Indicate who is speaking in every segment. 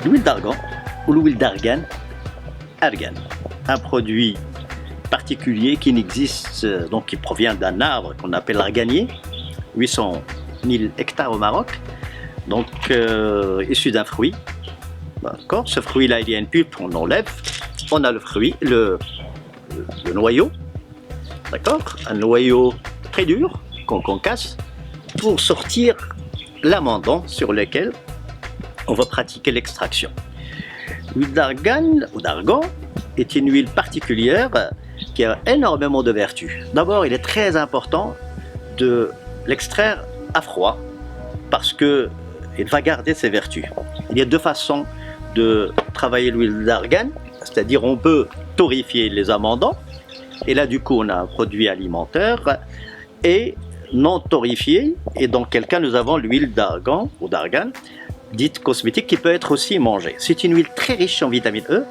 Speaker 1: L'huile d'argan ou l'huile d'argan, argan, un produit particulier qui n'existe, donc qui provient d'un arbre qu'on appelle l'arganier, 800 000 hectares au Maroc, donc issu d'un fruit. D'accord, ce fruit-là, il y a une pulpe, on enlève, on a le fruit, le noyau, d'accord, un noyau très dur qu'on casse pour sortir l'amendant sur lequel on va pratiquer l'extraction. L'huile d'argan ou d'argan est une huile particulière qui a énormément de vertus. D'abord, il est très important de l'extraire à froid parce qu'il va garder ses vertus. Il y a deux façons de travailler l'huile d'argan, c'est-à-dire on peut torréfier les amendants et là du coup on a un produit alimentaire, et non torréfié, et dans quel cas nous avons l'huile d'argan ou d'argan dite cosmétique qui peut être aussi mangée. C'est une huile très riche en vitamine E,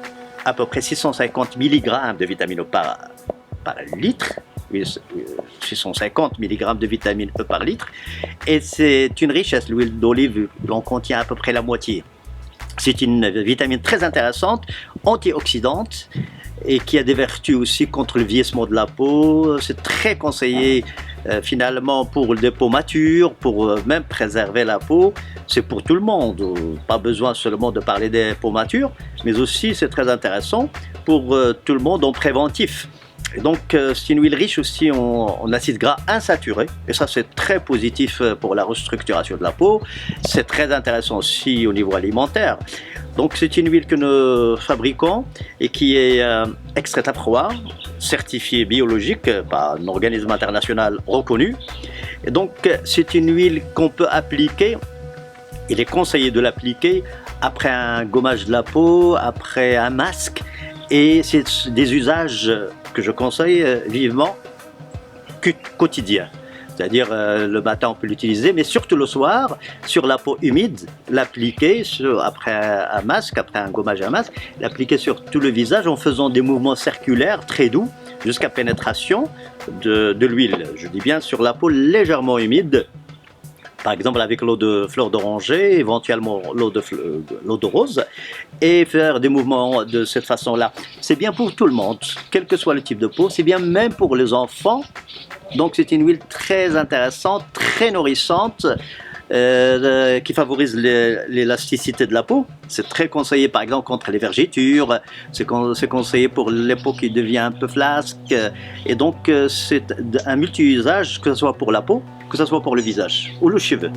Speaker 1: à peu près 650 mg de vitamine E par litre, 650 mg de vitamine E par litre, et c'est une richesse. L'huile d'olive en contient à peu près la moitié. C'est une vitamine très intéressante, antioxydante, et qui a des vertus aussi contre le vieillissement de la peau. C'est très conseillé finalement pour des peaux matures, pour même préserver la peau. C'est pour tout le monde, pas besoin seulement de parler des peaux matures, mais aussi c'est très intéressant pour tout le monde en préventif. Et donc c'est une huile riche aussi en acides gras insaturés, et ça c'est très positif pour la restructuration de la peau. C'est très intéressant aussi au niveau alimentaire. Donc c'est une huile que nous fabriquons et qui est extraite à froid, certifiée biologique par un organisme international reconnu. Et donc c'est une huile qu'on peut appliquer, il est conseillé de l'appliquer après un gommage de la peau, après un masque, et c'est des usages que je conseille vivement quotidien. C'est-à-dire le matin on peut l'utiliser, mais surtout le soir, sur la peau humide, l'appliquer après un masque, après un gommage à masque, l'appliquer sur tout le visage en faisant des mouvements circulaires très doux jusqu'à pénétration de l'huile. Je dis bien sur la peau légèrement humide, par exemple avec l'eau de fleur d'oranger, éventuellement l'eau de rose, et faire des mouvements de cette façon-là. C'est bien pour tout le monde, quel que soit le type de peau, c'est bien même pour les enfants. Donc c'est une huile très intéressante, très nourrissante, qui favorise l'élasticité de la peau. C'est très conseillé par exemple contre les vergetures, c'est conseillé pour les peaux qui devient un peu flasque, et donc c'est un multi-usage, que ce soit pour la peau, que ce soit pour le visage ou le cheveu.